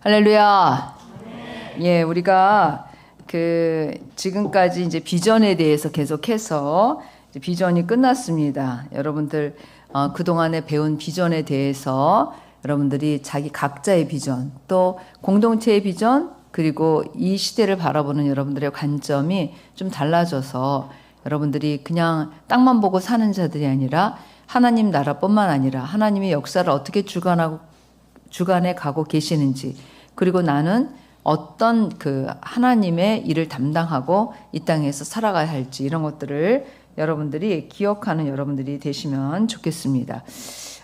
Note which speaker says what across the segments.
Speaker 1: 할렐루야. 예, 우리가 지금까지 이제 비전에 대해서 계속해서 이제 비전이 끝났습니다. 여러분들 그동안에 배운 비전에 대해서 여러분들이 자기 각자의 비전, 또 공동체의 비전, 그리고 이 시대를 바라보는 여러분들의 관점이 좀 달라져서 여러분들이 그냥 땅만 보고 사는 자들이 아니라 하나님 나라뿐만 아니라 하나님의 역사를 어떻게 주관해 가고 계시는지, 그리고 나는 어떤 하나님의 일을 담당하고 이 땅에서 살아가야 할지, 이런 것들을 여러분들이 기억하는 여러분들이 되시면 좋겠습니다.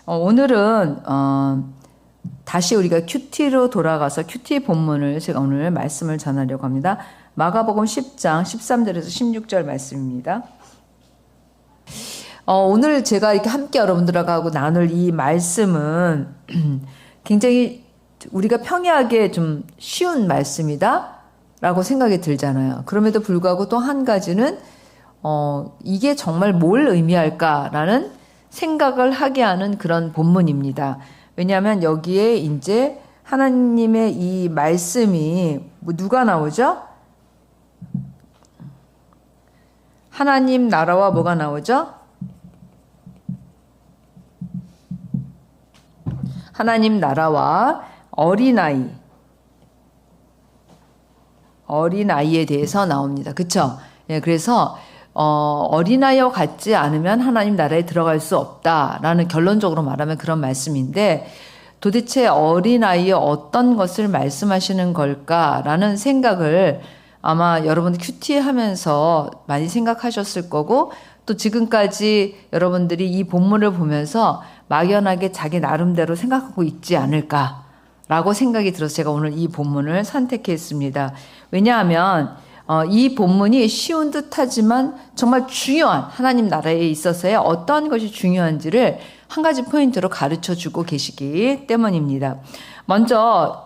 Speaker 1: 오늘은 다시 우리가 큐티로 돌아가서 큐티 본문을 제가 오늘 말씀을 전하려고 합니다. 마가복음 10장 13절에서 16절 말씀입니다. 오늘 제가 이렇게 함께 여러분들하고 나눌 이 말씀은 굉장히 우리가 평이하게 좀 쉬운 말씀이다 라고 생각이 들잖아요. 그럼에도 불구하고 또 한 가지는 이게 정말 뭘 의미할까라는 생각을 하게 하는 그런 본문입니다. 왜냐하면 여기에 이제 하나님의 이 말씀이 누가 나오죠? 하나님 나라와 뭐가 나오죠? 하나님 나라와 어린아이에 대해서 나옵니다. 그쵸? 예, 그래서 어린아이와 같지 않으면 하나님 나라에 들어갈 수 없다라는, 결론적으로 말하면 그런 말씀인데, 도대체 어린아이의 어떤 것을 말씀하시는 걸까라는 생각을 아마 여러분들 큐티 하면서 많이 생각하셨을 거고, 또 지금까지 여러분들이 이 본문을 보면서 막연하게 자기 나름대로 생각하고 있지 않을까라고 생각이 들어서 제가 오늘 이 본문을 선택했습니다. 왜냐하면 이 본문이 쉬운 듯하지만 정말 중요한, 하나님 나라에 있어서의 어떤 것이 중요한지를 한 가지 포인트로 가르쳐 주고 계시기 때문입니다. 먼저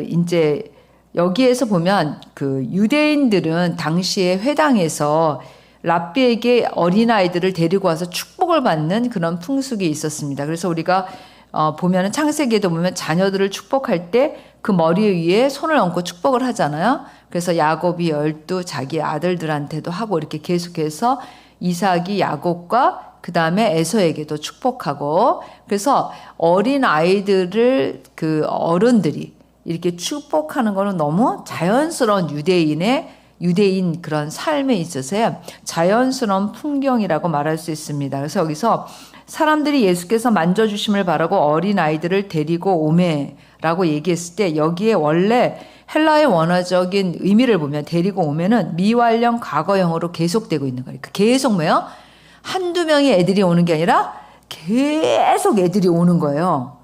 Speaker 1: 이제 여기에서 보면 유대인들은 당시에 회당에서 랍비에게 어린아이들을 데리고 와서 축복을 받는 그런 풍습이 있었습니다. 그래서 우리가 보면은 창세기에도 보면 자녀들을 축복할 때 그 머리 위에 손을 얹고 축복을 하잖아요. 그래서 야곱이 12 자기 아들들한테도 하고, 이렇게 계속해서 이삭이 야곱과 그 다음에 에서에게도 축복하고, 그래서 어린 아이들을 어른들이 이렇게 축복하는 거는 너무 자연스러운 유대인 그런 삶에 있어서요, 자연스러운 풍경이라고 말할 수 있습니다. 그래서 여기서 사람들이 예수께서 만져주심을 바라고 어린아이들을 데리고 오매라고 얘기했을 때, 여기에 원래 헬라의 원어적인 의미를 보면 데리고 오면은 미완령 과거형으로 계속되고 있는 거예요. 계속 뭐예요? 한두 명의 애들이 오는 게 아니라 계속 애들이 오는 거예요.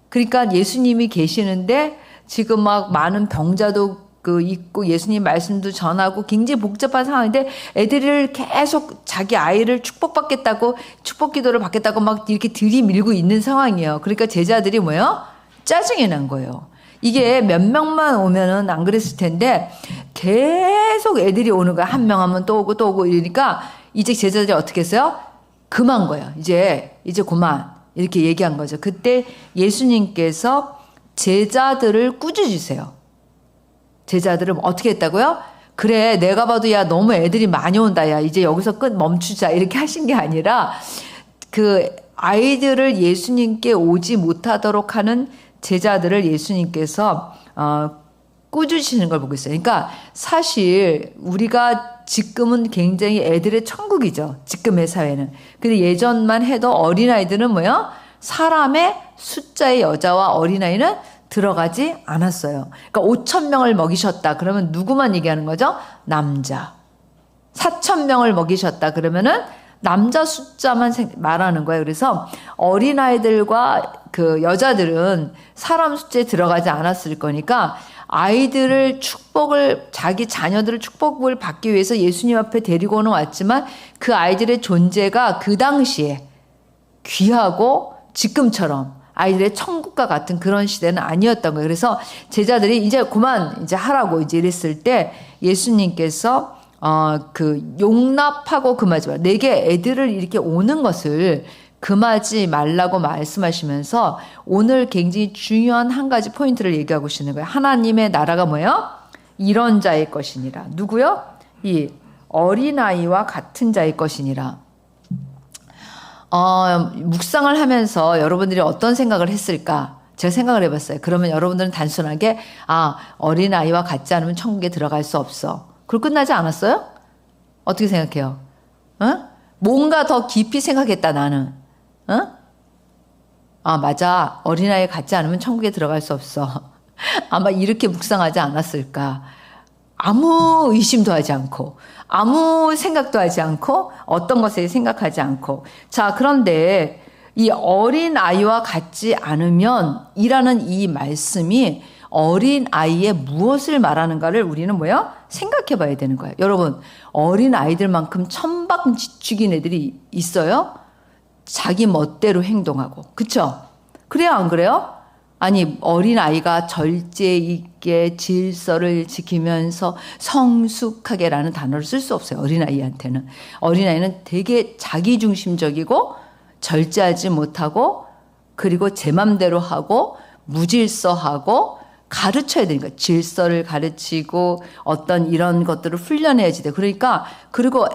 Speaker 1: 그러니까 예수님이 계시는데 지금 막 많은 병자도 있고 예수님 말씀도 전하고 굉장히 복잡한 상황인데, 애들을 계속 자기 아이를 축복받겠다고, 축복 기도를 받겠다고 막 이렇게 들이밀고 있는 상황이에요. 그러니까 제자들이 뭐예요? 짜증이 난 거예요. 이게 몇 명만 오면은 안 그랬을 텐데 계속 애들이 오는 거야. 한 명 하면 또 오고 또 오고 이러니까 이제 제자들이 어떻게 했어요? 그만 거예요. 이제 그만, 이렇게 얘기한 거죠. 그때 예수님께서 제자들을 꾸짖으세요. 제자들을 어떻게 했다고요? 그래, 내가 봐도 야 너무 애들이 많이 온다, 야 이제 여기서 멈추자, 이렇게 하신 게 아니라 아이들을 예수님께 오지 못하도록 하는 제자들을 예수님께서 꾸짖으시는 걸 보고 있어요. 그러니까 사실 우리가 지금은 굉장히 애들의 천국이죠, 지금의 사회는. 근데 예전만 해도 어린아이들은 뭐예요? 사람의 숫자의 여자와 어린아이는 들어가지 않았어요. 그러니까 5,000명을 먹이셨다 그러면 누구만 얘기하는 거죠? 남자. 4,000명을 먹이셨다 그러면은 남자 숫자만 말하는 거예요. 그래서 어린아이들과 여자들은 사람 숫자에 들어가지 않았을 거니까, 아이들을 자기 자녀들을 축복을 받기 위해서 예수님 앞에 데리고는 왔지만 그 아이들의 존재가 그 당시에 귀하고 지금처럼 아이들의 천국과 같은 그런 시대는 아니었던 거예요. 그래서 제자들이 이제 그만 이제 하라고 이제 이랬을 때 예수님께서 용납하고 금하지 마. 내게 애들을 이렇게 오는 것을 금하지 말라고 말씀하시면서 오늘 굉장히 중요한 한 가지 포인트를 얘기하고 계시는 거예요. 하나님의 나라가 뭐예요? 이런 자의 것이니라. 누구요? 이 어린아이와 같은 자의 것이니라. 묵상을 하면서 여러분들이 어떤 생각을 했을까? 제가 생각을 해봤어요. 그러면 여러분들은 단순하게 어린아이와 같지 않으면 천국에 들어갈 수 없어. 그걸 끝나지 않았어요? 어떻게 생각해요? 뭔가 더 깊이 생각했다 나는. 맞아. 어린아이 같지 않으면 천국에 들어갈 수 없어. 아마 이렇게 묵상하지 않았을까. 아무 의심도 하지 않고 아무 생각도 하지 않고 어떤 것에 생각하지 않고. 자, 그런데 이 어린아이와 같지 않으면 이라는 이 말씀이 어린아이의 무엇을 말하는가를 우리는 뭐예요? 생각해 봐야 되는 거예요. 여러분, 어린아이들만큼 천방지축인 애들이 있어요? 자기 멋대로 행동하고. 그쵸? 그래요, 안 그래요? 아니, 어린아이가 절제 있게 질서를 지키면서 성숙하게라는 단어를 쓸 수 없어요. 어린아이한테는. 어린아이는 되게 자기중심적이고 절제하지 못하고 그리고 제 맘대로 하고 무질서하고 가르쳐야 되니까 질서를 가르치고 어떤 이런 것들을 훈련해야지 돼. 그러니까 그리고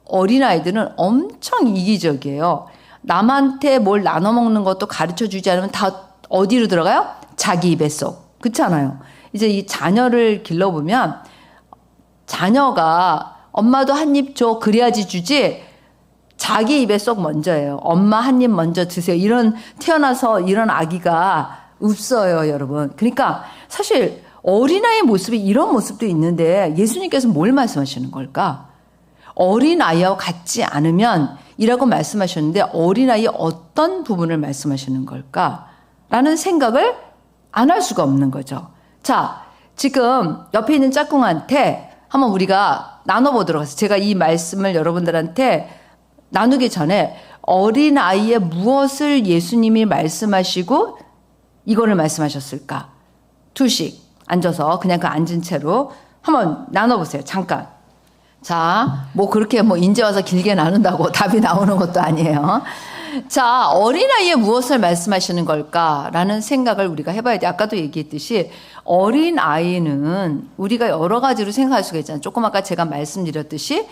Speaker 1: 어린아이들은 엄청 이기적이에요. 남한테 뭘 나눠 먹는 것도 가르쳐 주지 않으면 다 어디로 들어가요? 자기 입에 쏙. 그렇잖아요. 이제 이 자녀를 길러보면 자녀가 엄마도 한 입 줘 그래야지 주지 자기 입에 쏙 먼저예요. 엄마 한 입 먼저 드세요. 이런 태어나서 이런 아기가 없어요, 여러분. 그러니까 사실 어린아이의 모습이 이런 모습도 있는데 예수님께서 뭘 말씀하시는 걸까? 어린아이와 같지 않으면 이라고 말씀하셨는데 어린아이의 어떤 부분을 말씀하시는 걸까? 라는 생각을 안 할 수가 없는 거죠. 자, 지금 옆에 있는 짝꿍한테 한번 우리가 나눠보도록 하겠습니다. 제가 이 말씀을 여러분들한테 나누기 전에 어린아이의 무엇을 예수님이 말씀하시고 이거를 말씀하셨을까? 둘씩 앉아서 그냥 그 앉은 채로 한번 나눠보세요. 잠깐. 자, 뭐 그렇게 뭐 인제 와서 길게 나눈다고 답이 나오는 것도 아니에요. 자, 어린아이의 무엇을 말씀하시는 걸까라는 생각을 우리가 해봐야 돼. 아까도 얘기했듯이 어린아이는 우리가 여러 가지로 생각할 수가 있잖아요. 조금 아까 제가 말씀드렸듯이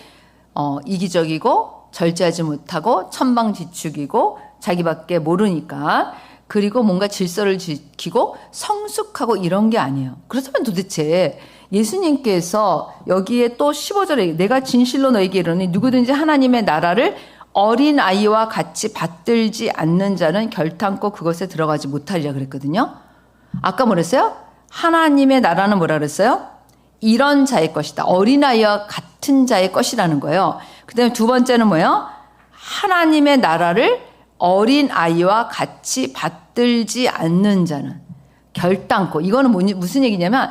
Speaker 1: 이기적이고 절제하지 못하고 천방지축이고 자기밖에 모르니까 그리고 뭔가 질서를 지키고 성숙하고 이런 게 아니에요. 그렇다면 도대체 예수님께서 여기에 또 15절에 내가 진실로 너에게 이르노니 누구든지 하나님의 나라를 어린아이와 같이 받들지 않는 자는 결탄코 그것에 들어가지 못하리라 그랬거든요. 아까 뭐랬어요? 하나님의 나라는 뭐라 그랬어요? 이런 자의 것이다. 어린아이와 같은 자의 것이라는 거예요. 그 다음에 두 번째는 뭐예요? 하나님의 나라를 어린아이와 같이 받들지 않는 자는 결단코. 이거는 무슨 얘기냐면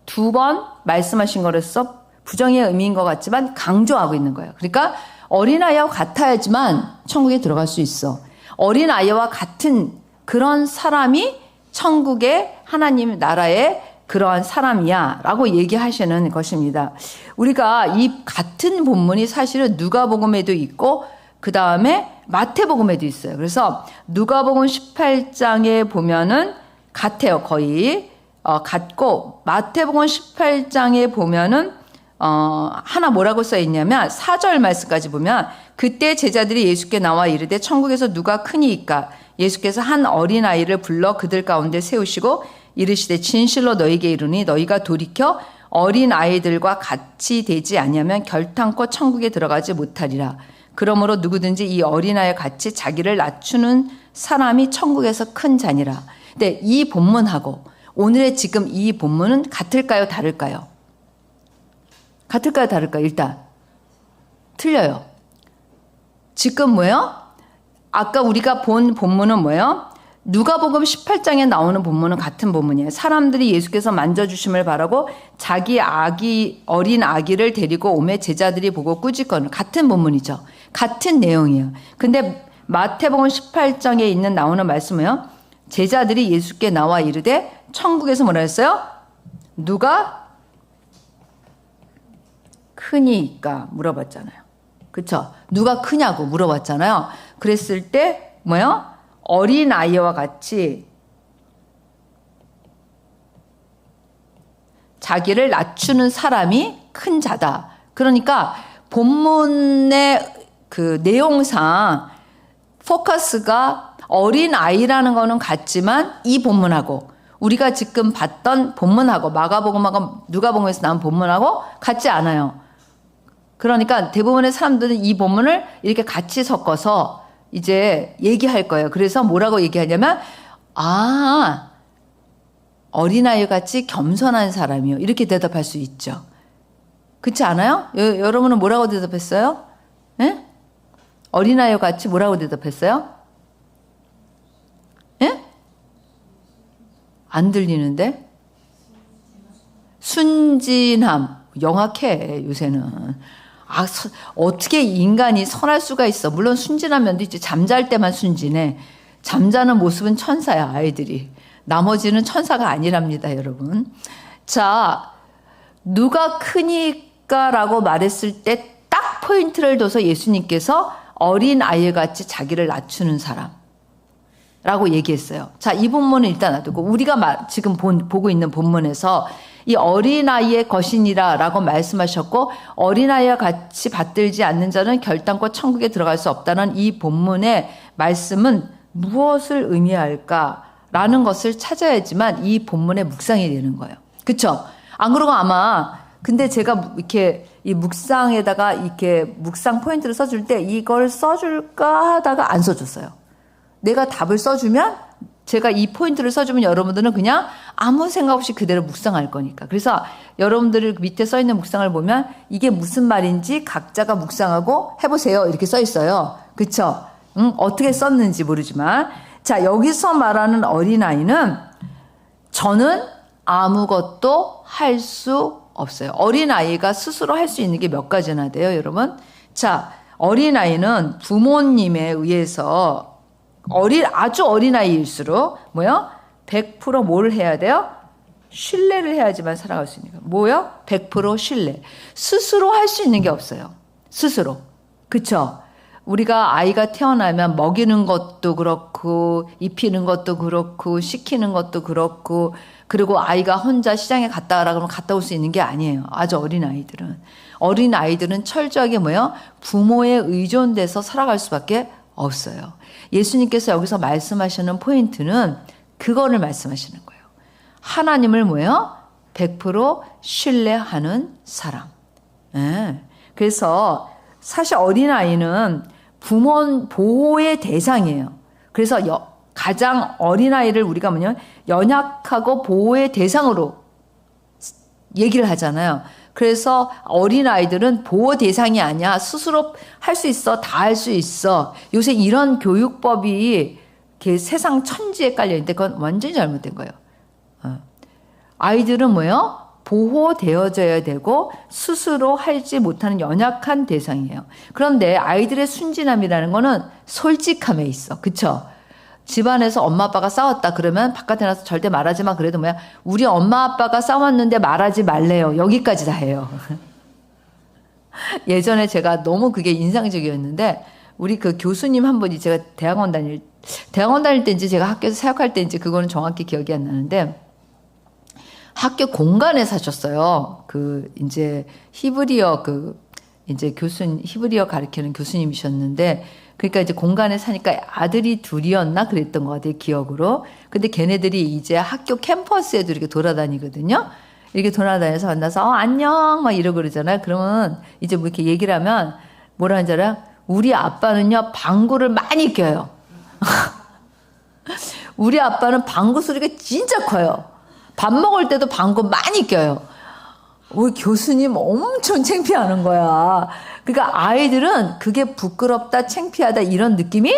Speaker 1: 두 번 말씀하신 거로서 부정의 의미인 것 같지만 강조하고 있는 거예요. 그러니까 어린아이와 같아야지만 천국에 들어갈 수 있어. 어린아이와 같은 그런 사람이 천국의 하나님 나라의 그러한 사람이야 라고 얘기하시는 것입니다. 우리가 이 같은 본문이 사실은 누가복음에도 있고 그 다음에 마태복음에도 있어요. 그래서 누가복음 18장에 보면은 같아요. 거의 같고 마태복음 18장에 보면은 하나 뭐라고 써 있냐면 4절 말씀까지 보면 그때 제자들이 예수께 나와 이르되 천국에서 누가 크니이까 예수께서 한 어린아이를 불러 그들 가운데 세우시고 이르시되 진실로 너희에게 이르니 너희가 돌이켜 어린아이들과 같이 되지 아니하면 결탄코 천국에 들어가지 못하리라. 그러므로 누구든지 이 어린아이와 같이 자기를 낮추는 사람이 천국에서 큰 자니라. 근데 이 본문하고 오늘의 지금 이 본문은 같을까요? 다를까요? 같을까요? 다를까요? 일단 틀려요. 지금 뭐예요? 아까 우리가 본 본문은 뭐예요? 누가복음 18장에 나오는 본문은 같은 본문이에요. 사람들이 예수께서 만져주심을 바라고 자기 어린 아기를 데리고 오매 제자들이 보고 꾸짖거늘. 같은 본문이죠. 같은 내용이에요. 근데 마태복음 18장에 있는 나오는 말씀은요. 제자들이 예수께 나와 이르되 천국에서 뭐라 했어요? 누가 크니까 물어봤잖아요. 그렇죠? 누가 크냐고 물어봤잖아요. 그랬을 때 뭐요? 어린아이와 같이 자기를 낮추는 사람이 큰 자다. 그러니까 본문의 그 내용상 포커스가 어린아이라는 거는 같지만 이 본문하고 우리가 지금 봤던 본문하고 마가복음하고 누가복음에서 나온 본문하고 같지 않아요. 그러니까 대부분의 사람들은 이 본문을 이렇게 같이 섞어서 이제 얘기할 거예요. 그래서 뭐라고 얘기하냐면 어린아이 같이 겸손한 사람이요. 이렇게 대답할 수 있죠. 그렇지 않아요? 여러분은 뭐라고 대답했어요? 예? 어린아이 같이 뭐라고 대답했어요? 예? 안 들리는데? 순진함. 영악해, 요새는. 어떻게 인간이 선할 수가 있어. 물론 순진한 면도 있지. 잠잘 때만 순진해. 잠자는 모습은 천사야, 아이들이. 나머지는 천사가 아니랍니다, 여러분. 자, 누가 크니까라고 말했을 때 딱 포인트를 둬서 예수님께서 어린아이 같이 자기를 낮추는 사람 라고 얘기했어요. 자, 이 본문은 일단 놔두고 우리가 지금 보고 있는 본문에서 이 어린아이의 것이니라 라고 말씀하셨고 어린아이와 같이 받들지 않는 자는 결단코 천국에 들어갈 수 없다는 이 본문의 말씀은 무엇을 의미할까 라는 것을 찾아야지만 이 본문의 묵상이 되는 거예요. 그쵸? 안 그러고 아마 근데 제가 이렇게 이 묵상에다가 이렇게 묵상 포인트를 써줄 때 이걸 써줄까 하다가 안 써줬어요. 내가 답을 써주면 제가 이 포인트를 써주면 여러분들은 그냥 아무 생각 없이 그대로 묵상할 거니까. 그래서 여러분들 밑에 써있는 묵상을 보면 이게 무슨 말인지 각자가 묵상하고 해보세요. 이렇게 써있어요. 그쵸? 어떻게 썼는지 모르지만. 자, 여기서 말하는 어린아이는 저는 아무것도 할 수 없어요. 어린아이가 스스로 할 수 있는 게 몇 가지나 돼요, 여러분? 자, 어린아이는 부모님에 의해서 아주 어린아이일수록 뭐요? 100% 뭘 해야 돼요? 신뢰를 해야지만 살아갈 수 있는 거예요. 뭐요? 100% 신뢰. 스스로 할 수 있는 게 없어요. 스스로. 그쵸? 우리가 아이가 태어나면 먹이는 것도 그렇고 입히는 것도 그렇고 시키는 것도 그렇고 그리고 아이가 혼자 시장에 갔다 오라 그러면 갔다 올 수 있는 게 아니에요. 아주 어린 아이들은. 어린 아이들은 철저하게 뭐요? 부모에 의존돼서 살아갈 수밖에 없어요. 예수님께서 여기서 말씀하시는 포인트는 그거를 말씀하시는 거예요. 하나님을 뭐요? 100% 신뢰하는 사람. 네. 그래서 사실 어린아이는 부모 보호의 대상이에요. 그래서 가장 어린아이를 우리가 뭐냐면 연약하고 보호의 대상으로 얘기를 하잖아요. 그래서 어린아이들은 보호 대상이 아니야. 스스로 할 수 있어. 다 할 수 있어. 요새 이런 교육법이 세상 천지에 깔려있는데 그건 완전히 잘못된 거예요. 아이들은 뭐예요? 보호되어져야 되고 스스로 하지 못하는 연약한 대상이에요. 그런데 아이들의 순진함이라는 거는 솔직함에 있어. 그쵸? 집안에서 엄마 아빠가 싸웠다 그러면 바깥에 나서 절대 말하지 마. 그래도 뭐야? 우리 엄마 아빠가 싸웠는데 말하지 말래요. 여기까지 다 해요. 예전에 제가 너무 그게 인상적이었는데 우리 그 교수님 한 분이 제가 대학원 다닐 때인지 제가 학교에서 사역할 때인지 그거는 정확히 기억이 안 나는데 학교 공간에 사셨어요. 이제 히브리어 이제 히브리어 가르치는 교수님이셨는데 그러니까 이제 공간에 사니까 아들이 둘이었나 그랬던 것 같아요. 기억으로. 근데 걔네들이 이제 학교 캠퍼스에도 이렇게 돌아다니거든요. 이렇게 돌아다녀서 만나서 안녕 막 이러고 그러잖아요. 그러면 이제 뭐 이렇게 얘기를 하면 뭐라 하는지 알아요? 우리 아빠는요 방구를 많이 껴요. 우리 아빠는 방구 소리가 진짜 커요. 밥 먹을 때도 방구 많이 껴요. 우리 교수님 엄청 창피하는 거야. 그러니까 아이들은 그게 부끄럽다, 창피하다 이런 느낌이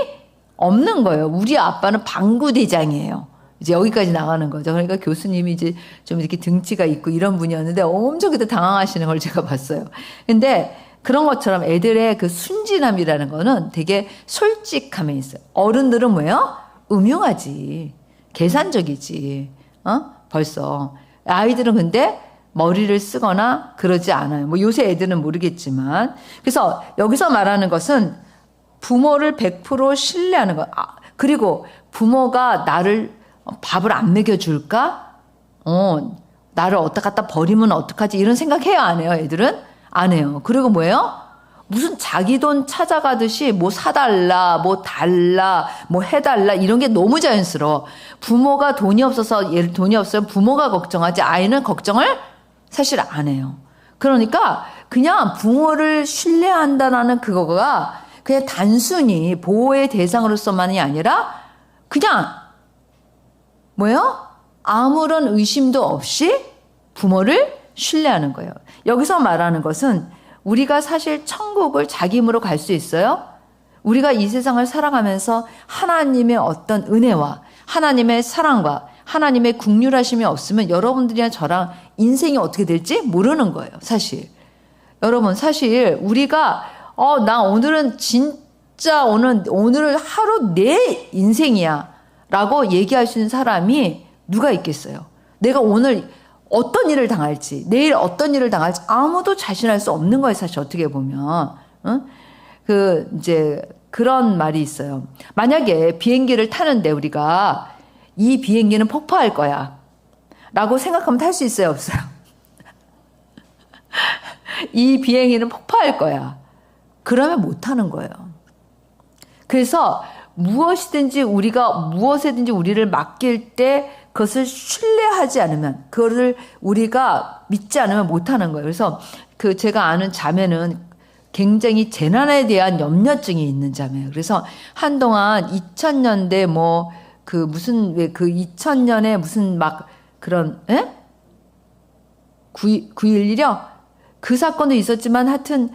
Speaker 1: 없는 거예요. 우리 아빠는 방구 대장이에요. 이제 여기까지 나가는 거죠. 그러니까 교수님이 이제 좀 이렇게 등치가 있고 이런 분이었는데 엄청 그때 당황하시는 걸 제가 봤어요. 근데 그런 것처럼 애들의 그 순진함이라는 거는 되게 솔직함에 있어요. 어른들은 뭐예요? 음흉하지. 계산적이지. 벌써. 아이들은 근데 머리를 쓰거나 그러지 않아요. 뭐 요새 애들은 모르겠지만. 그래서 여기서 말하는 것은 부모를 100% 신뢰하는 것. 그리고 부모가 나를 밥을 안 먹여줄까? 나를 어디다 갖다 버리면 어떡하지? 이런 생각해요, 안 해요, 애들은? 안 해요. 그리고 뭐예요? 무슨 자기 돈 찾아가듯이 뭐 사달라, 뭐 달라, 뭐 해달라 이런 게 너무 자연스러워. 부모가 돈이 없어서 돈이 없으면 부모가 걱정하지 아이는 걱정을 사실 안 해요. 그러니까 그냥 부모를 신뢰한다라는 그거가 그냥 단순히 보호의 대상으로서만이 아니라 그냥 뭐예요? 아무런 의심도 없이 부모를 신뢰하는 거예요. 여기서 말하는 것은 우리가 사실 천국을 자기 힘으로 갈 수 있어요? 우리가 이 세상을 살아가면서 하나님의 어떤 은혜와 하나님의 사랑과 하나님의 국률하심이 없으면 여러분들이랑 저랑 인생이 어떻게 될지 모르는 거예요, 사실. 여러분, 사실 우리가 나 오늘은 진짜 오늘 하루 내 인생이야 라고 얘기할 수 있는 사람이 누가 있겠어요? 내가 오늘 어떤 일을 당할지, 내일 어떤 일을 당할지 아무도 자신할 수 없는 거예요, 사실 어떻게 보면. 이제 그런 말이 있어요. 만약에 비행기를 타는데 우리가 이 비행기는 폭파할 거야 라고 생각하면 탈 수 있어요, 없어요? 이 비행기는 폭파할 거야. 그러면 못 타는 거예요. 그래서 무엇이든지 무엇에든지 우리를 맡길 때 그것을 신뢰하지 않으면, 그거를 우리가 믿지 않으면 못하는 거예요. 그래서 제가 아는 자매는 굉장히 재난에 대한 염려증이 있는 자매예요. 그래서 한동안 2000년대 2000년에 무슨 막 그런, 9.11이요? 그 사건도 있었지만 하여튼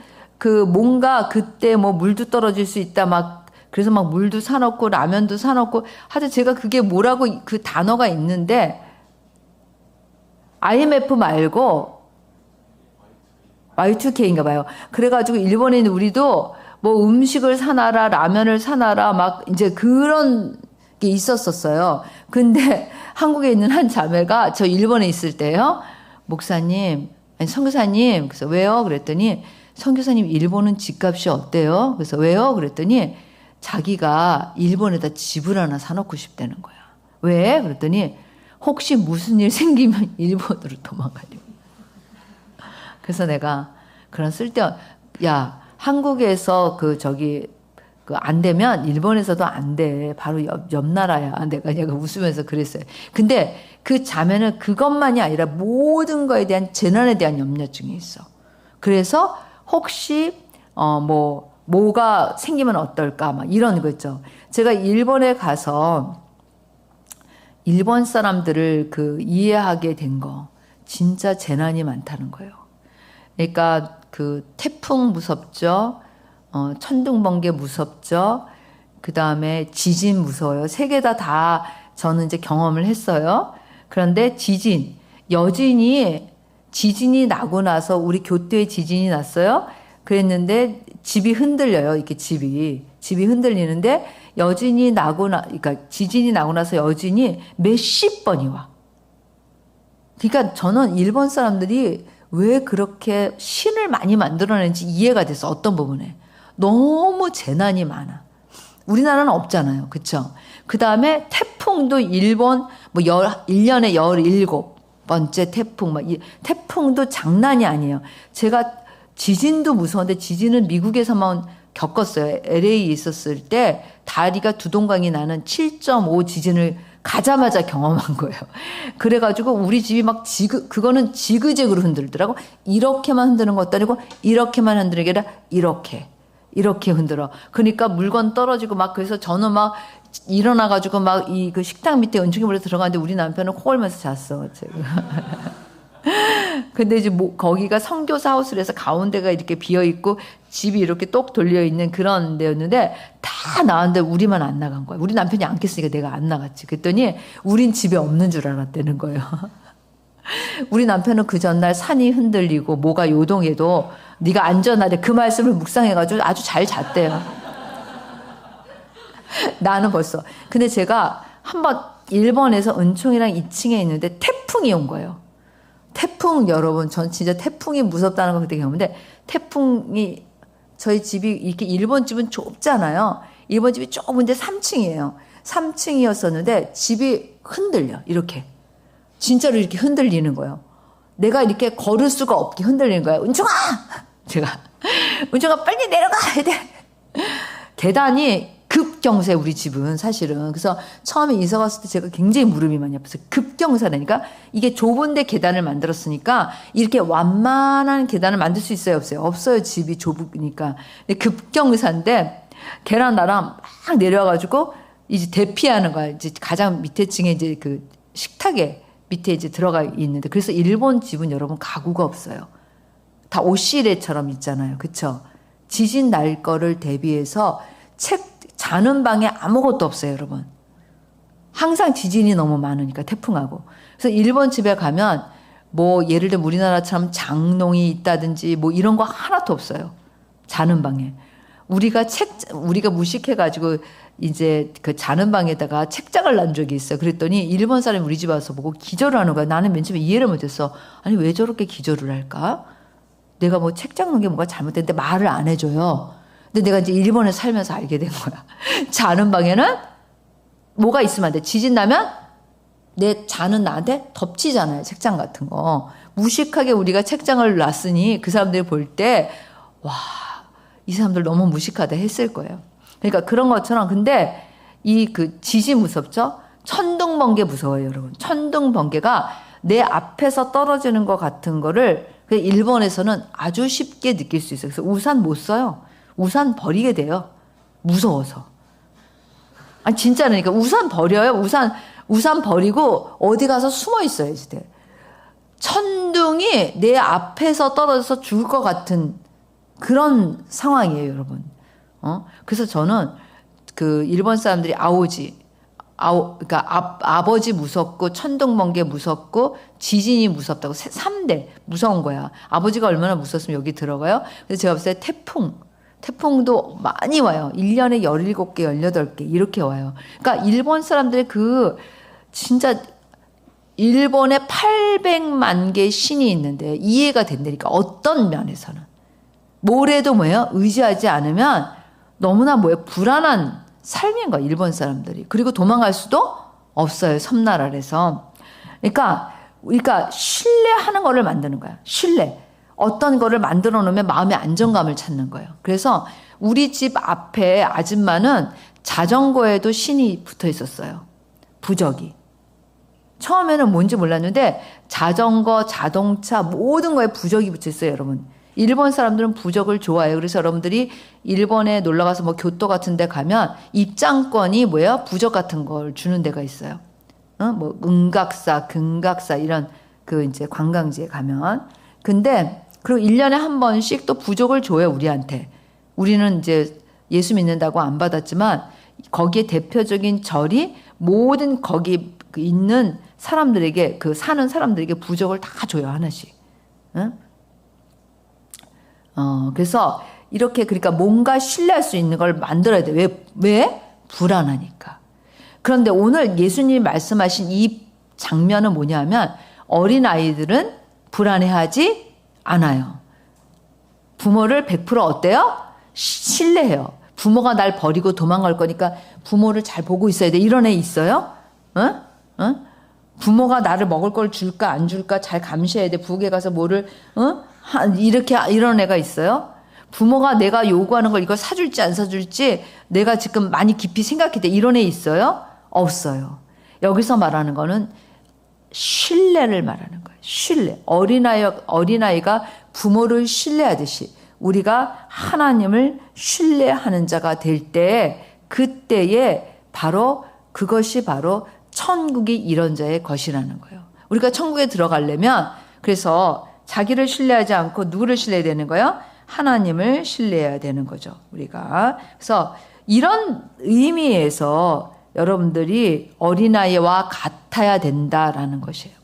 Speaker 1: 뭔가 그때 물도 떨어질 수 있다 그래서 물도 사놓고 라면도 사놓고 하여튼 제가 그게 뭐라고 그 단어가 있는데 IMF 말고 Y2K인가 봐요. 그래가지고 일본에 있는 우리도 음식을 사놔라 라면을 사놔라 이제 그런 게 있었었어요. 근데 한국에 있는 한 자매가 저 일본에 있을 때요. 목사님, 아니 선교사님, 그래서 왜요? 그랬더니 선교사님 일본은 집값이 어때요? 그래서 왜요? 그랬더니 자기가 일본에다 집을 하나 사놓고 싶다는 거야. 왜? 그랬더니 혹시 무슨 일 생기면 일본으로 도망가려고. 그래서 내가 그런 야, 한국에서 안 되면 일본에서도 안 돼. 바로 옆 나라야. 내가 웃으면서 그랬어요. 근데 그 자매는 그것만이 아니라 모든 거에 대한 재난에 대한 염려증이 있어. 그래서 혹시 뭐가 생기면 어떨까 이런 거 있죠. 제가 일본에 가서 일본 사람들을 이해하게 된 거 진짜 재난이 많다는 거예요. 그러니까 태풍 무섭죠. 천둥 번개 무섭죠. 그다음에 지진 무서워요. 세 개 다 저는 이제 경험을 했어요. 그런데 지진이 나고 나서 우리 교토에 지진이 났어요. 그랬는데 집이 흔들려요. 이렇게 집이 흔들리는데 그러니까 지진이 나고 나서 여진이 몇십 번이 와. 그러니까 저는 일본 사람들이 왜 그렇게 신을 많이 만들어내는지 이해가 돼서 어떤 부분에 너무 재난이 많아. 우리나라는 없잖아요. 그쵸? 그 다음에 태풍도 일본 1년에 17번째 태풍 태풍도 장난이 아니에요. 제가 지진도 무서운데 지진은 미국에서만 겪었어요. LA에 있었을 때 다리가 두동강이 나는 7.5 지진을 가자마자 경험한 거예요. 그래가지고 우리 집이 그거는 지그재그로 흔들더라고. 이렇게만 흔드는 것도 아니고 이렇게만 흔드는 게 아니라 이렇게 흔들어. 그러니까 물건 떨어지고 그래서 저는 일어나가지고 그 식탁 밑에 은총이물에 들어갔는데 우리 남편은 코 골면서 잤어. 근데 이제 거기가 선교사 하우스에서 가운데가 이렇게 비어있고 집이 이렇게 똑 돌려있는 그런 데였는데 다 나왔는데 우리만 안 나간 거야. 우리 남편이 안 깼으니까 내가 안 나갔지. 그랬더니 우린 집에 없는 줄 알았다는 거예요. 우리 남편은 그 전날 산이 흔들리고 뭐가 요동해도 네가 안전하대 그 말씀을 묵상해가지고 아주 잘 잤대요. 나는 벌써. 근데 제가 한번 일본에서 은총이랑 2층에 있는데 태풍이 온 거예요. 태풍 여러분, 전 진짜 태풍이 무섭다는 거 그때 경험인데 저희 집이 이렇게 일본 집은 좁잖아요. 일본 집이 좁은데 3층이에요. 3층이었었는데 집이 흔들려. 이렇게. 진짜로 이렇게 흔들리는 거예요. 내가 이렇게 걸을 수가 없게 흔들리는 거예요. 은총아! 제가 은총아 빨리 내려가야 돼. 계단이 급경사에 우리 집은 사실은. 그래서 처음에 이사 갔을 때 제가 굉장히 무릎이 많이 아팠어요. 급경사라니까 이게 좁은데 계단을 만들었으니까 이렇게 완만한 계단을 만들 수 있어요 없어요? 없어요. 집이 좁으니까. 근데 급경사인데 걔랑 나랑 막 내려와가지고 이제 대피하는 거야. 이제 가장 밑에 층에 이제 그 식탁에 밑에 이제 들어가 있는데 그래서 일본 집은 여러분 가구가 없어요. 다 옷시레처럼 있잖아요. 그쵸? 지진 날 거를 대비해서 자는 방에 아무것도 없어요, 여러분. 항상 지진이 너무 많으니까 태풍하고. 그래서 일본 집에 가면 뭐 예를 들면 우리나라처럼 장롱이 있다든지 뭐 이런 거 하나도 없어요. 자는 방에. 우리가 무식해가지고 이제 그 자는 방에다가 책장을 놔준 적이 있어요. 그랬더니 일본 사람이 우리 집 와서 보고 기절을 하는 거야. 나는 맨 처음에 이해를 못했어. 아니 왜 저렇게 기절을 할까? 내가 뭐 책장 놓은 게 뭐가 잘못됐는데 말을 안 해줘요. 근데 내가 이제 일본에 살면서 알게 된 거야. 자는 방에는 뭐가 있으면 안 돼. 지진 나면 내 자는 나한테 덮치잖아요. 책장 같은 거. 무식하게 우리가 책장을 놨으니 그 사람들이 볼 때 와, 이 사람들 너무 무식하다 했을 거예요. 그러니까 그런 것처럼 근데 이 그 지진 무섭죠? 천둥 번개 무서워요, 여러분. 천둥 번개가 내 앞에서 떨어지는 것 같은 거를 일본에서는 아주 쉽게 느낄 수 있어요. 그래서 우산 못 써요. 우산 버리게 돼요. 무서워서. 아니 진짜는 그러니까 우산 버려요. 우산 버리고 어디 가서 숨어 있어요, 이제. 천둥이 내 앞에서 떨어져서 죽을 것 같은 그런 상황이에요, 여러분. 그래서 저는 그 일본 사람들이 그러니까 아버지 무섭고 천둥 번개 무섭고 지진이 무섭다고 3대 무서운 거야. 아버지가 얼마나 무섭으면 여기 들어가요. 그래서 제가 봤을 때 태풍도 많이 와요. 1년에 17개, 18개 이렇게 와요. 그러니까 일본 사람들의 그 진짜 일본에 800만 개의 신이 있는데 이해가 된다니까. 어떤 면에서는. 뭐래도 뭐예요? 의지하지 않으면 너무나 불안한 삶인 거야, 일본 사람들이. 그리고 도망갈 수도 없어요, 섬나라에서. 그러니까 신뢰하는 거를 만드는 거야. 신뢰. 어떤 거를 만들어 놓으면 마음의 안정감을 찾는 거예요. 그래서 우리 집 앞에 아줌마는 자전거에도 신이 붙어 있었어요. 부적이. 처음에는 뭔지 몰랐는데 자전거, 자동차 모든 거에 부적이 붙어 있어요, 여러분. 일본 사람들은 부적을 좋아해요. 그래서 여러분들이 일본에 놀러 가서 뭐 교토 같은 데 가면 입장권이 뭐예요? 부적 같은 걸 주는 데가 있어요. 뭐 은각사, 금각사 이런 그 이제 관광지에 가면. 근데 그리고 1년에 한 번씩 또 부적을 줘요, 우리한테. 우리는 이제 예수 믿는다고 안 받았지만 거기에 대표적인 절이 모든 거기 있는 사람들에게 그 사는 사람들에게 부적을 다 줘요, 하나씩. 응? 그래서 이렇게 그러니까 뭔가 신뢰할 수 있는 걸 만들어야 돼. 왜? 불안하니까. 그런데 오늘 예수님이 말씀하신 이 장면은 뭐냐면 어린아이들은 불안해하지 않아요. 부모를 100% 어때요? 신뢰해요. 부모가 날 버리고 도망갈 거니까 부모를 잘 보고 있어야 돼. 이런 애 있어요? 응? 응? 부모가 나를 먹을 걸 줄까 안 줄까 잘 감시해야 돼. 부엌에 가서 뭐를 이렇게 이런 애가 있어요? 부모가 내가 요구하는 걸 이걸 사줄지 안 사줄지 내가 지금 많이 깊이 생각해 돼. 이런 애 있어요? 없어요. 여기서 말하는 거는 신뢰를 말하는 거예요. 신뢰. 어린아이가 부모를 신뢰하듯이 우리가 하나님을 신뢰하는 자가 될 때 그때에 바로 그것이 바로 천국이 이런 자의 것이라는 거예요. 우리가 천국에 들어가려면 그래서 자기를 신뢰하지 않고 누구를 신뢰해야 되는 거예요? 하나님을 신뢰해야 되는 거죠, 우리가. 그래서 이런 의미에서 여러분들이 어린아이와 같아야 된다라는 것이에요.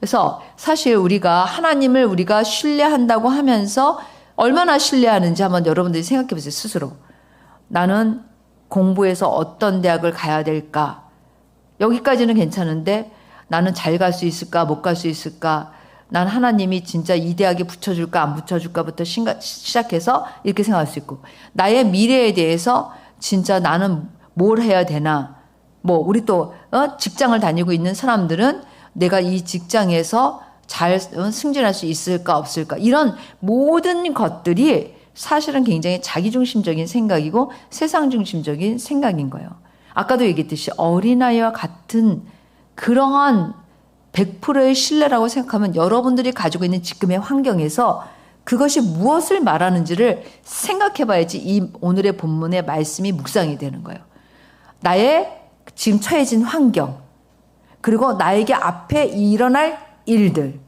Speaker 1: 그래서 사실 우리가 하나님을 우리가 신뢰한다고 하면서 얼마나 신뢰하는지 한번 여러분들이 생각해 보세요, 스스로. 나는 공부해서 어떤 대학을 가야 될까? 여기까지는 괜찮은데 나는 잘 갈 수 있을까? 못 갈 수 있을까? 난 하나님이 진짜 이 대학에 붙여줄까? 안 붙여줄까?부터 시작해서 이렇게 생각할 수 있고 나의 미래에 대해서 진짜 나는 뭘 해야 되나? 뭐 우리 또 직장을 다니고 있는 사람들은 내가 이 직장에서 잘 승진할 수 있을까 없을까 이런 모든 것들이 사실은 굉장히 자기중심적인 생각이고 세상중심적인 생각인 거예요. 아까도 얘기했듯이 어린아이와 같은 그러한 100%의 신뢰라고 생각하면 여러분들이 가지고 있는 지금의 환경에서 그것이 무엇을 말하는지를 생각해 봐야지 이 오늘의 본문의 말씀이 묵상이 되는 거예요. 나의 지금 처해진 환경, 그리고 나에게 앞에 일어날 일들,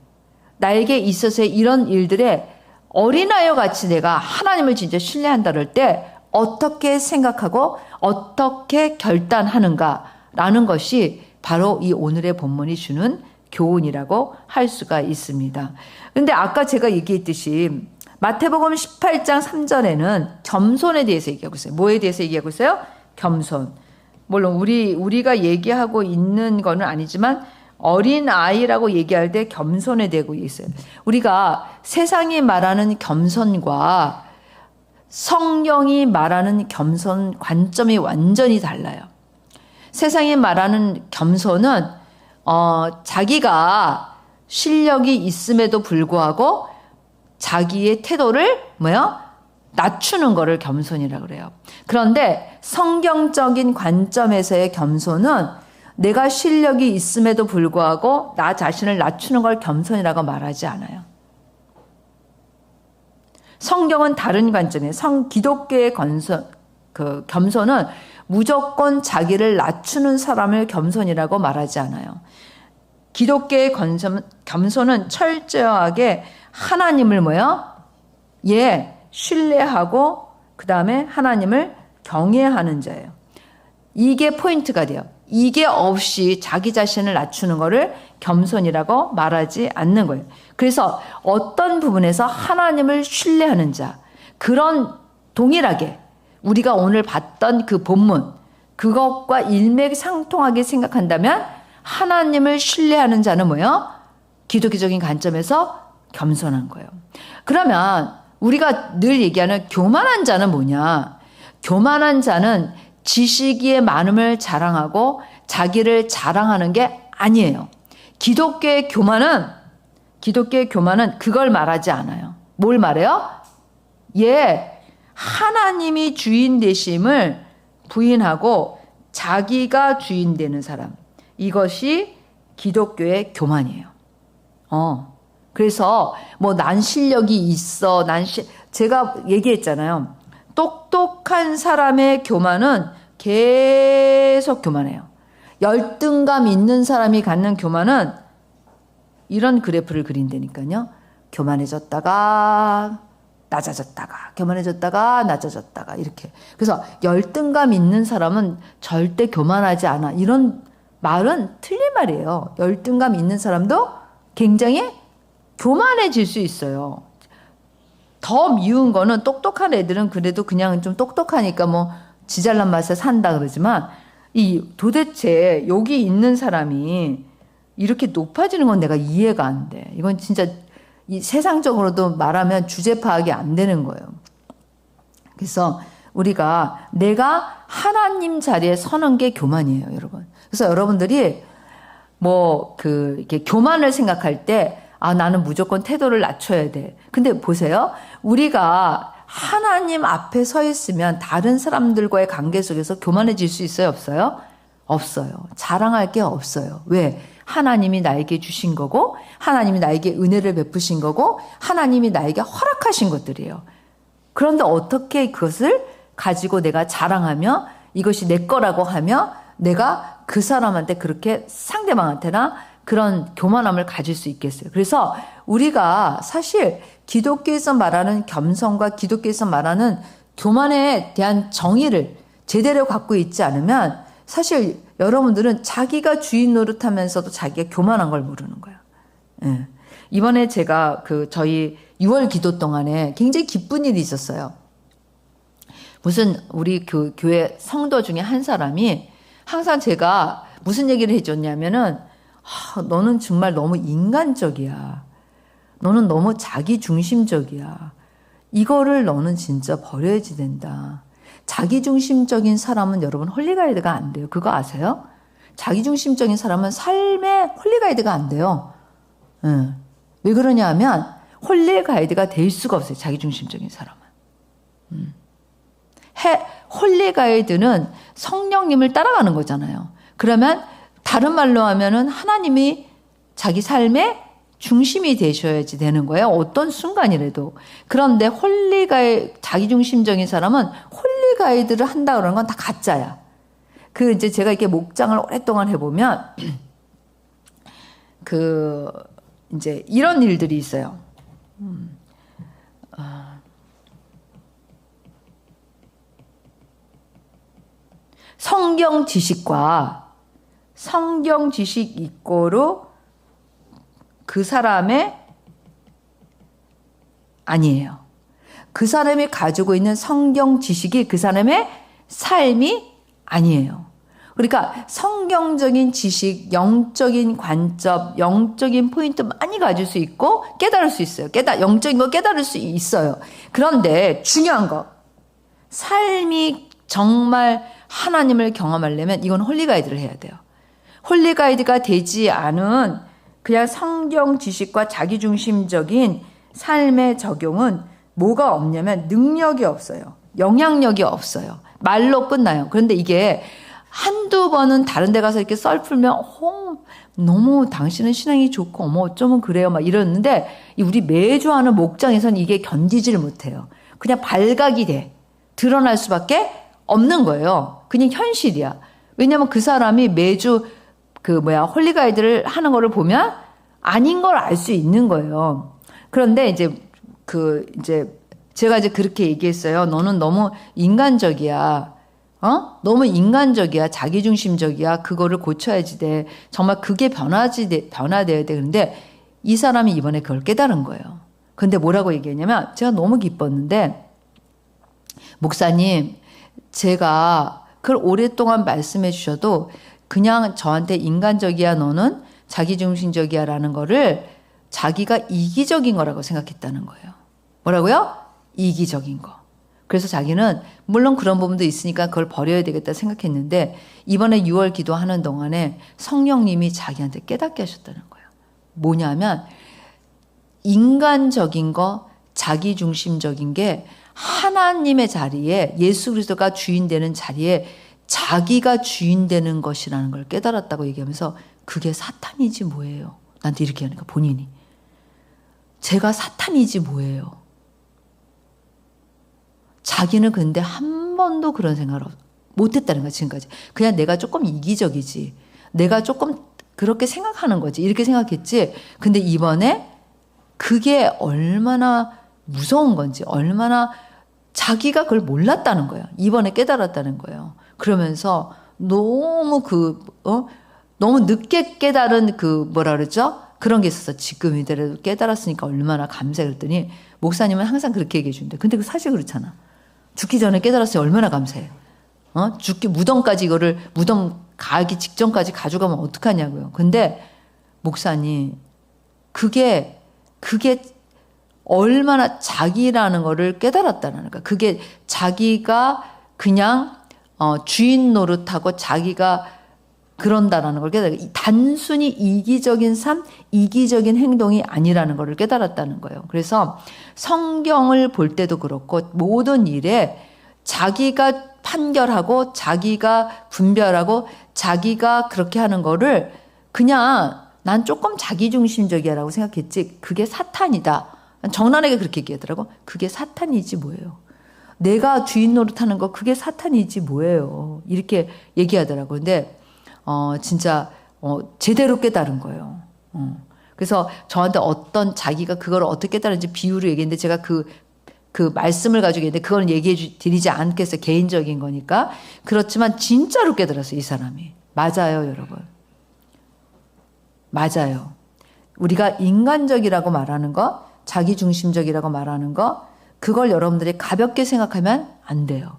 Speaker 1: 나에게 있어서의 이런 일들에 어린아이와 같이 내가 하나님을 진짜 신뢰한다 그럴 때 어떻게 생각하고 어떻게 결단하는가라는 것이 바로 이 오늘의 본문이 주는 교훈이라고 할 수가 있습니다. 근데 아까 제가 얘기했듯이 마태복음 18장 3절에는 겸손에 대해서 얘기하고 있어요. 뭐에 대해서 얘기하고 있어요? 겸손. 물론 우리가 얘기하고 있는 거는 아니지만 어린 아이라고 얘기할 때 겸손에 대고 있어요. 우리가 세상이 말하는 겸손과 성경이 말하는 겸손 관점이 완전히 달라요. 세상이 말하는 겸손은 자기가 실력이 있음에도 불구하고 자기의 태도를 낮추는 거를 겸손이라고 그래요. 그런데 성경적인 관점에서의 겸손은 내가 실력이 있음에도 불구하고 나 자신을 낮추는 걸 겸손이라고 말하지 않아요. 성경은 다른 관점이에요. 기독교의 겸손은 무조건 자기를 낮추는 사람을 겸손이라고 말하지 않아요. 기독교의 겸손은 철저하게 하나님을 신뢰하고 그 다음에 하나님을 경외하는 자예요. 이게 포인트가 돼요. 이게 없이 자기 자신을 낮추는 거를 겸손이라고 말하지 않는 거예요. 그래서 어떤 부분에서 하나님을 신뢰하는 자, 그런 동일하게 우리가 오늘 봤던 그 본문, 그것과 일맥상통하게 생각한다면 하나님을 신뢰하는 자는 기독교적인 관점에서 겸손한 거예요. 그러면 우리가 늘 얘기하는 교만한 자는 뭐냐? 교만한 자는 지식의 많음을 자랑하고 자기를 자랑하는 게 아니에요. 기독교의 교만은 그걸 말하지 않아요. 뭘 말해요? 하나님이 주인 되심을 부인하고 자기가 주인 되는 사람. 이것이 기독교의 교만이에요. 그래서 난 실력이 있어. 제가 얘기했잖아요. 똑똑한 사람의 교만은 계속 교만해요. 열등감 있는 사람이 갖는 교만은 이런 그래프를 그린다니까요. 교만해졌다가 낮아졌다가 교만해졌다가 낮아졌다가 이렇게. 그래서 열등감 있는 사람은 절대 교만하지 않아. 이런 말은 틀린 말이에요. 열등감 있는 사람도 굉장히 교만해질 수 있어요. 더 미운 거는 똑똑한 애들은 그래도 그냥 좀 똑똑하니까 지 잘난 맛에 산다 그러지만 도대체 여기 있는 사람이 이렇게 높아지는 건 내가 이해가 안 돼. 이건 진짜 세상적으로도 말하면 주제 파악이 안 되는 거예요. 그래서 우리가 내가 하나님 자리에 서는 게 교만이에요, 여러분. 그래서 여러분들이 이렇게 교만을 생각할 때 나는 무조건 태도를 낮춰야 돼. 근데 보세요. 우리가 하나님 앞에 서 있으면 다른 사람들과의 관계 속에서 교만해질 수 있어요? 없어요? 없어요. 자랑할 게 없어요. 왜? 하나님이 나에게 주신 거고 하나님이 나에게 은혜를 베푸신 거고 하나님이 나에게 허락하신 것들이에요. 그런데 어떻게 그것을 가지고 내가 자랑하며 이것이 내 거라고 하며 내가 그 사람한테 그렇게 상대방한테나 그런 교만함을 가질 수 있겠어요. 그래서 우리가 사실 기독교에서 말하는 겸손과 기독교에서 말하는 교만에 대한 정의를 제대로 갖고 있지 않으면 사실 여러분들은 자기가 주인 노릇하면서도 자기가 교만한 걸 모르는 거예요. 예. 이번에 제가 저희 6월 기도 동안에 굉장히 기쁜 일이 있었어요. 무슨 우리 교회 성도 중에 한 사람이 항상 제가 무슨 얘기를 해줬냐면은 너는 정말 너무 인간적이야. 너는 너무 자기중심적이야. 이거를 너는 진짜 버려야지 된다. 자기중심적인 사람은 여러분 홀리가이드가 안 돼요. 그거 아세요? 자기중심적인 사람은 삶에 홀리가이드가 안 돼요. 왜 그러냐 하면 홀리가이드가 될 수가 없어요. 자기중심적인 사람은. 홀리가이드는 성령님을 따라가는 거잖아요. 그러면 다른 말로 하면은 하나님이 자기 삶의 중심이 되셔야지 되는 거예요. 어떤 순간이라도. 그런데 자기중심적인 사람은 홀리가이드를 한다 그러는 건 다 가짜야. 이제 제가 이렇게 목장을 오랫동안 해보면, 이제 이런 일들이 있어요. 성경 지식과 성경 지식 이꼬르 그 사람의 아니에요. 그 사람이 가지고 있는 성경 지식이 그 사람의 삶이 아니에요. 그러니까 성경적인 지식, 영적인 관점, 영적인 포인트 많이 가질 수 있고 깨달을 수 있어요. 영적인 거 깨달을 수 있어요. 그런데 중요한 거, 삶이 정말 하나님을 경험하려면 이건 홀리가이드를 해야 돼요. 홀리가이드가 되지 않은 그냥 성경 지식과 자기중심적인 삶의 적용은 뭐가 없냐면 능력이 없어요. 영향력이 없어요. 말로 끝나요. 그런데 이게 한두 번은 다른 데 가서 이렇게 썰 풀면 너무 당신은 신앙이 좋고 어쩌면 그래요 막 이러는데 우리 매주 하는 목장에서는 이게 견디지를 못해요. 그냥 발각이 돼. 드러날 수밖에 없는 거예요. 그냥 현실이야. 왜냐면 그 사람이 매주 홀리가이드를 하는 거를 보면 아닌 걸 알 수 있는 거예요. 그런데 이제 제가 이제 그렇게 얘기했어요. 너는 너무 인간적이야. 너무 인간적이야. 자기중심적이야. 그거를 고쳐야지 돼. 정말 그게 변화돼야 돼. 그런데 이 사람이 이번에 그걸 깨달은 거예요. 근데 뭐라고 얘기했냐면 제가 너무 기뻤는데 목사님, 제가 그걸 오랫동안 말씀해 주셔도 그냥 저한테 인간적이야 너는 자기중심적이야 라는 거를 자기가 이기적인 거라고 생각했다는 거예요. 뭐라고요? 이기적인 거. 그래서 자기는 물론 그런 부분도 있으니까 그걸 버려야 되겠다 생각했는데 이번에 6월 기도하는 동안에 성령님이 자기한테 깨닫게 하셨다는 거예요. 뭐냐면 인간적인 거, 자기중심적인 게 하나님의 자리에 예수 그리스도가 주인 되는 자리에 자기가 주인 되는 것이라는 걸 깨달았다고 얘기하면서 그게 사탄이지 뭐예요. 나한테 이렇게 하니까 본인이. 제가 사탄이지 뭐예요. 자기는 근데 한 번도 그런 생각을 못했다는 거야 지금까지. 그냥 내가 조금 이기적이지. 내가 조금 그렇게 생각하는 거지. 이렇게 생각했지. 근데 이번에 그게 얼마나 무서운 건지 얼마나 자기가 그걸 몰랐다는 거예요. 이번에 깨달았다는 거예요. 그러면서 너무 너무 늦게 깨달은 뭐라 그러죠? 그런 게 있었어. 지금 이대로 깨달았으니까 얼마나 감사해 그랬더니 목사님은 항상 그렇게 얘기해 주는데 근데 그 사실 그렇잖아. 죽기 전에 깨달았으니 얼마나 감사해. 무덤까지 무덤 가기 직전까지 가져가면 어떡하냐고요. 근데 목사님 그게 얼마나 자기라는 거를 깨달았다는 거야. 그게 자기가 그냥 주인 노릇하고 자기가 그런다라는 걸 깨달아. 단순히 이기적인 삶, 이기적인 행동이 아니라는 걸 깨달았다는 거예요. 그래서 성경을 볼 때도 그렇고 모든 일에 자기가 판결하고 자기가 분별하고 자기가 그렇게 하는 거를 그냥 난 조금 자기중심적이야라고 생각했지 그게 사탄이다. 정란하게 그렇게 얘기하더라고. 그게 사탄이지 뭐예요. 내가 주인 노릇하는 거 그게 사탄이지 뭐예요. 이렇게 얘기하더라고. 근데 진짜 제대로 깨달은 거예요. 그래서 저한테 어떤 자기가 그걸 어떻게 깨달은지 비유로 얘기했는데 제가 그 말씀을 가지고 있는데 그건 얘기해 드리지 않겠어요. 개인적인 거니까. 그렇지만 진짜로 깨달았어요. 이 사람이. 맞아요, 여러분. 맞아요. 우리가 인간적이라고 말하는 거, 자기중심적이라고 말하는 거, 그걸 여러분들이 가볍게 생각하면 안 돼요.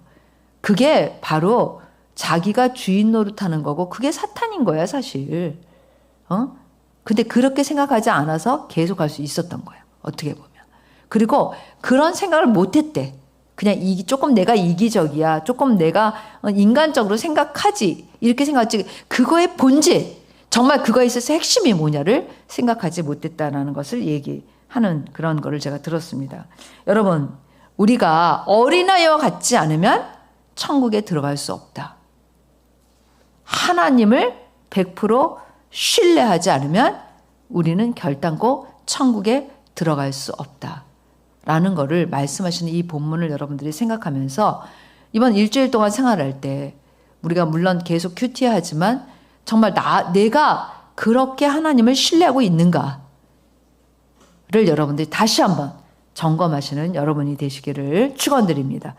Speaker 1: 그게 바로 자기가 주인 노릇하는 거고 그게 사탄인 거야 사실. 근데 그렇게 생각하지 않아서 계속 할 수 있었던 거예요. 어떻게 보면. 그리고 그런 생각을 못했대. 그냥 조금 내가 이기적이야. 조금 내가 인간적으로 생각하지. 이렇게 생각하지. 그거의 본질, 정말 그거에 있어서 핵심이 뭐냐를 생각하지 못했다라는 것을 얘기하는 그런 거를 제가 들었습니다. 여러분, 우리가 어린아이와 같지 않으면 천국에 들어갈 수 없다. 하나님을 100% 신뢰하지 않으면 우리는 결단코 천국에 들어갈 수 없다. 라는 거를 말씀하시는 이 본문을 여러분들이 생각하면서 이번 일주일 동안 생활할 때 우리가 물론 계속 큐티하지만 정말 내가 그렇게 하나님을 신뢰하고 있는가를 여러분들이 다시 한번 점검하시는 여러분이 되시기를 축원드립니다.